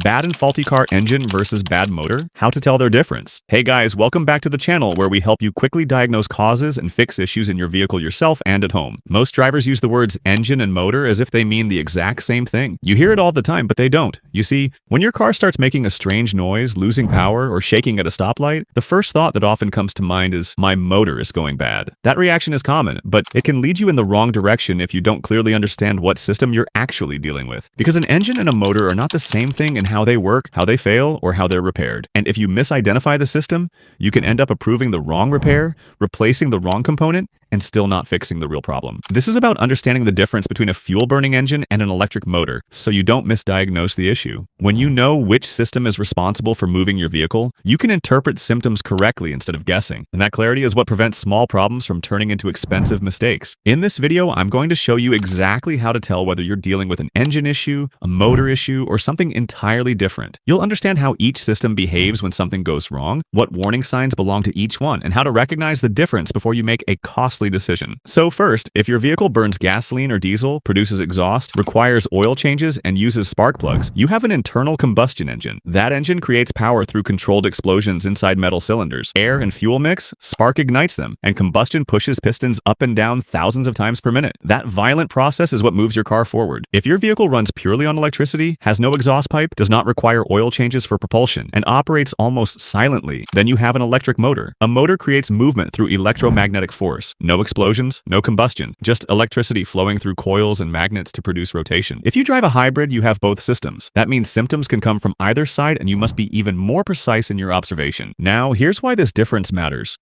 Bad and faulty car engine versus bad motor? How to tell their difference? Hey guys, welcome back to the channel where we help you quickly diagnose causes and fix issues in your vehicle yourself and at home. Most drivers use the words engine and motor as if they mean the exact same thing. You hear it all the time, but they don't. You see, when your car starts making a strange noise, losing power, or shaking at a stoplight, the first thought that often comes to mind is, my motor is going bad. That reaction is common, but it can lead you in the wrong direction if you don't clearly understand what system you're actually dealing with. Because an engine and a motor are not the same thing in how they work, how they fail, or how they're repaired. And if you misidentify the system, you can end up approving the wrong repair, replacing the wrong component, and still not fixing the real problem. This is about understanding the difference between a fuel-burning engine and an electric motor, so you don't misdiagnose the issue. When you know which system is responsible for moving your vehicle, you can interpret symptoms correctly instead of guessing. And that clarity is what prevents small problems from turning into expensive mistakes. In this video, I'm going to show you exactly how to tell whether you're dealing with an engine issue, a motor issue, or something entirely different. You'll understand how each system behaves when something goes wrong, what warning signs belong to each one, and how to recognize the difference before you make a costly decision. So first, if your vehicle burns gasoline or diesel, produces exhaust, requires oil changes, and uses spark plugs, you have an internal combustion engine. That engine creates power through controlled explosions inside metal cylinders. Air and fuel mix, spark ignites them, and combustion pushes pistons up and down thousands of times per minute. That violent process is what moves your car forward. If your vehicle runs purely on electricity, has no exhaust pipe, does not require oil changes for propulsion, and operates almost silently, then you have an electric motor. A motor creates movement through electromagnetic force. No explosions, no combustion, just electricity flowing through coils and magnets to produce rotation. If you drive a hybrid, you have both systems. That means symptoms can come from either side, and you must be even more precise in your observation. Now, here's why this difference matters.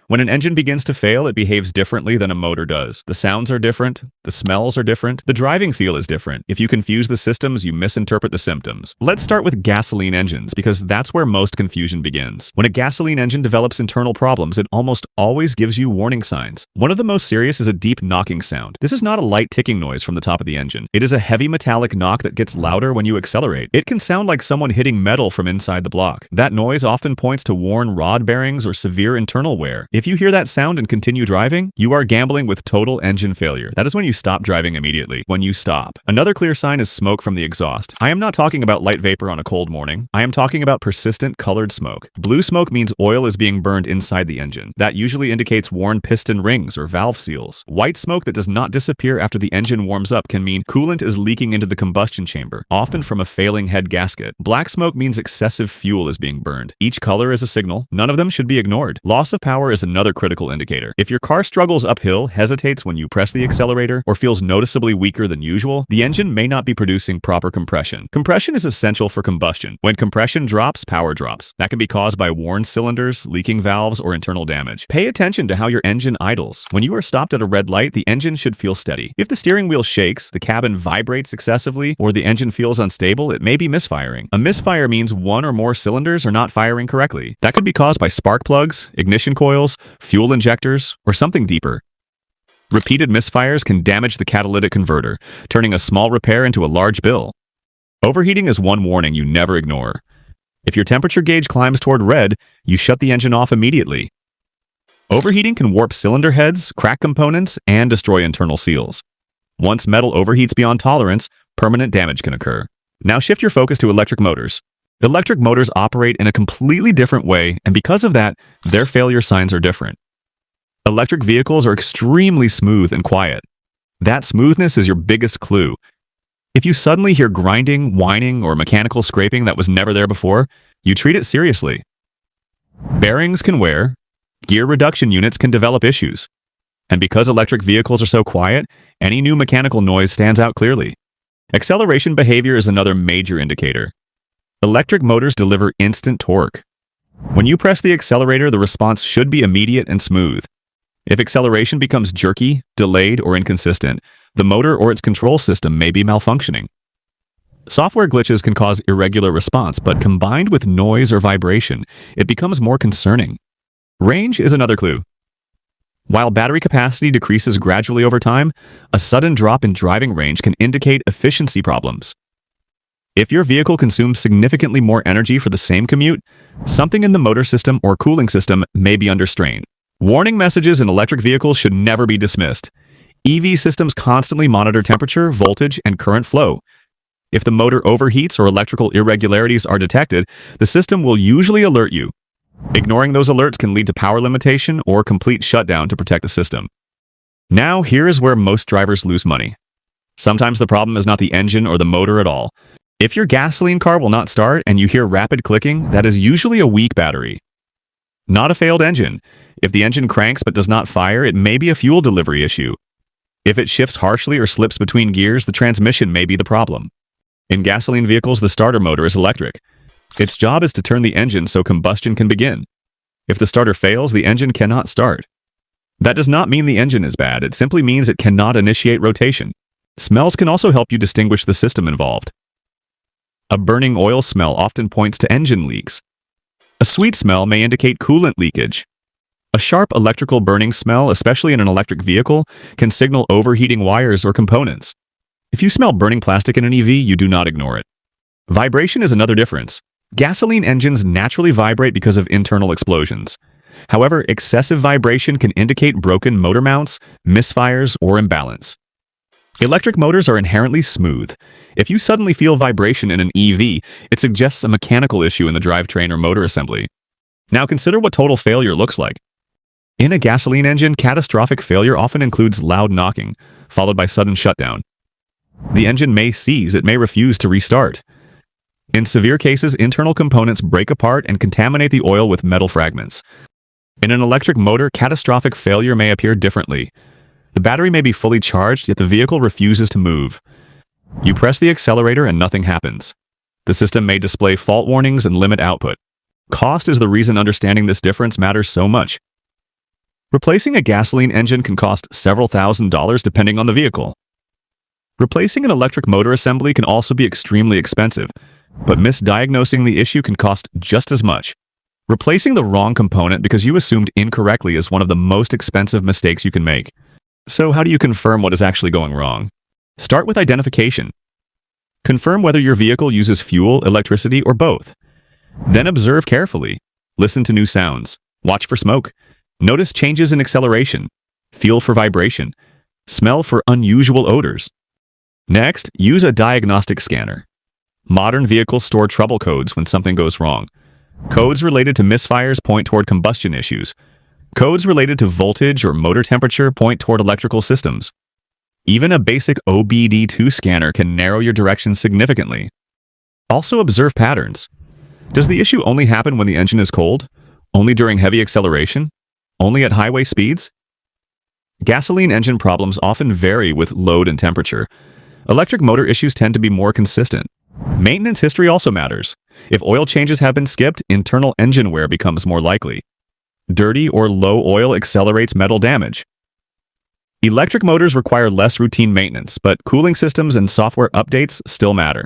When an engine begins to fail, it behaves differently than a motor does. The sounds are different, the smells are different, the driving feel is different. If you confuse the systems, you misinterpret the symptoms. Let's start with gasoline engines, because that's where most confusion begins. When a gasoline engine develops internal problems, it almost always gives you warning signs. One of the most serious is a deep knocking sound. This is not a light ticking noise from the top of the engine. It is a heavy metallic knock that gets louder when you accelerate. It can sound like someone hitting metal from inside the block. That noise often points to worn rod bearings or severe internal wear. If you hear that sound and continue driving, you are gambling with total engine failure. That is when you stop driving immediately. When you stop. Another clear sign is smoke from the exhaust. I am not talking about light vapor on a cold morning. I am talking about persistent colored smoke. Blue smoke means oil is being burned inside the engine. That usually indicates worn piston rings or valve seals. White smoke that does not disappear after the engine warms up can mean coolant is leaking into the combustion chamber, often from a failing head gasket. Black smoke means excessive fuel is being burned. Each color is a signal. None of them should be ignored. Loss of power is another critical indicator. If your car struggles uphill, hesitates when you press the accelerator, or feels noticeably weaker than usual, the engine may not be producing proper compression. Compression is essential for combustion. When compression drops, power drops. That can be caused by worn cylinders, leaking valves, or internal damage. Pay attention to how your engine idles. When you are stopped at a red light, the engine should feel steady. If the steering wheel shakes, the cabin vibrates excessively, or the engine feels unstable, it may be misfiring. A misfire means one or more cylinders are not firing correctly. That could be caused by spark plugs, ignition coils, fuel injectors, or something deeper. Repeated misfires can damage the catalytic converter, turning a small repair into a large bill. Overheating is one warning you never ignore. If your temperature gauge climbs toward red, you shut the engine off immediately. Overheating can warp cylinder heads, crack components, and destroy internal seals. Once metal overheats beyond tolerance, permanent damage can occur. Now shift your focus to electric motors. Electric motors operate in a completely different way, and because of that, their failure signs are different. Electric vehicles are extremely smooth and quiet. That smoothness is your biggest clue. If you suddenly hear grinding, whining, or mechanical scraping that was never there before, you treat it seriously. Bearings can wear, gear reduction units can develop issues. And because electric vehicles are so quiet, any new mechanical noise stands out clearly. Acceleration behavior is another major indicator. Electric motors deliver instant torque. When you press the accelerator, the response should be immediate and smooth. If acceleration becomes jerky, delayed, or inconsistent, the motor or its control system may be malfunctioning. Software glitches can cause irregular response, but combined with noise or vibration, it becomes more concerning. Range is another clue. While battery capacity decreases gradually over time, a sudden drop in driving range can indicate efficiency problems. If your vehicle consumes significantly more energy for the same commute, something in the motor system or cooling system may be under strain. Warning messages in electric vehicles should never be dismissed. EV systems constantly monitor temperature, voltage, and current flow. If the motor overheats or electrical irregularities are detected, the system will usually alert you. Ignoring those alerts can lead to power limitation or complete shutdown to protect the system. Now, here is where most drivers lose money. Sometimes the problem is not the engine or the motor at all. If your gasoline car will not start and you hear rapid clicking, that is usually a weak battery. Not a failed engine. If the engine cranks but does not fire, it may be a fuel delivery issue. If it shifts harshly or slips between gears, the transmission may be the problem. In gasoline vehicles, the starter motor is electric. Its job is to turn the engine so combustion can begin. If the starter fails, the engine cannot start. That does not mean the engine is bad, it simply means it cannot initiate rotation. Smells can also help you distinguish the system involved. A burning oil smell often points to engine leaks. A sweet smell may indicate coolant leakage. A sharp electrical burning smell, especially in an electric vehicle, can signal overheating wires or components. If you smell burning plastic in an EV, you do not ignore it. Vibration is another difference. Gasoline engines naturally vibrate because of internal explosions. However, excessive vibration can indicate broken motor mounts, misfires, or imbalance. Electric motors are inherently smooth. If you suddenly feel vibration in an EV, it suggests a mechanical issue in the drivetrain or motor assembly. Now consider what total failure looks like. In a gasoline engine, catastrophic failure often includes loud knocking, followed by sudden shutdown. The engine may seize, it may refuse to restart. In severe cases, internal components break apart and contaminate the oil with metal fragments. In an electric motor, catastrophic failure may appear differently. The battery may be fully charged, yet the vehicle refuses to move. You press the accelerator and nothing happens. The system may display fault warnings and limit output. Cost is the reason understanding this difference matters so much. Replacing a gasoline engine can cost several $1,000s depending on the vehicle. Replacing an electric motor assembly can also be extremely expensive, but misdiagnosing the issue can cost just as much. Replacing the wrong component because you assumed incorrectly is one of the most expensive mistakes you can make. So how do you confirm what is actually going wrong? Start with identification. Confirm whether your vehicle uses fuel, electricity, or both. Then observe carefully. Listen to new sounds. Watch for smoke. Notice changes in acceleration. Feel for vibration. Smell for unusual odors. Next, use a diagnostic scanner. Modern vehicles store trouble codes when something goes wrong. Codes related to misfires point toward combustion issues. Codes related to voltage or motor temperature point toward electrical systems. Even a basic OBD2 scanner can narrow your direction significantly. Also observe patterns. Does the issue only happen when the engine is cold? Only during heavy acceleration? Only at highway speeds? Gasoline engine problems often vary with load and temperature. Electric motor issues tend to be more consistent. Maintenance history also matters. If oil changes have been skipped, internal engine wear becomes more likely. Dirty or low oil accelerates metal damage. Electric motors require less routine maintenance, but cooling systems and software updates still matter.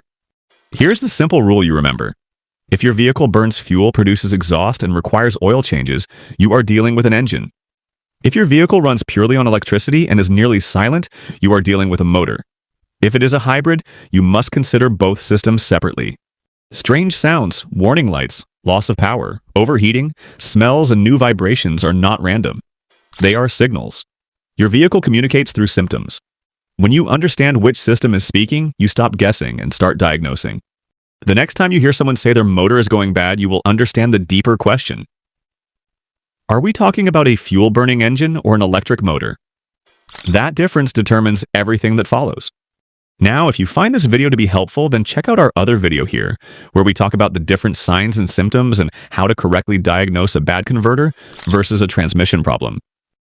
Here's the simple rule you remember. If your vehicle burns fuel, produces exhaust, and requires oil changes, you are dealing with an engine. If your vehicle runs purely on electricity and is nearly silent, you are dealing with a motor. If it is a hybrid, you must consider both systems separately. Strange sounds, warning lights, loss of power, overheating, smells, and new vibrations are not random. They are signals. Your vehicle communicates through symptoms. When you understand which system is speaking, you stop guessing and start diagnosing. The next time you hear someone say their motor is going bad, you will understand the deeper question. Are we talking about a fuel-burning engine or an electric motor? That difference determines everything that follows. Now, if you find this video to be helpful, then check out our other video here, where we talk about the different signs and symptoms and how to correctly diagnose a bad converter versus a transmission problem.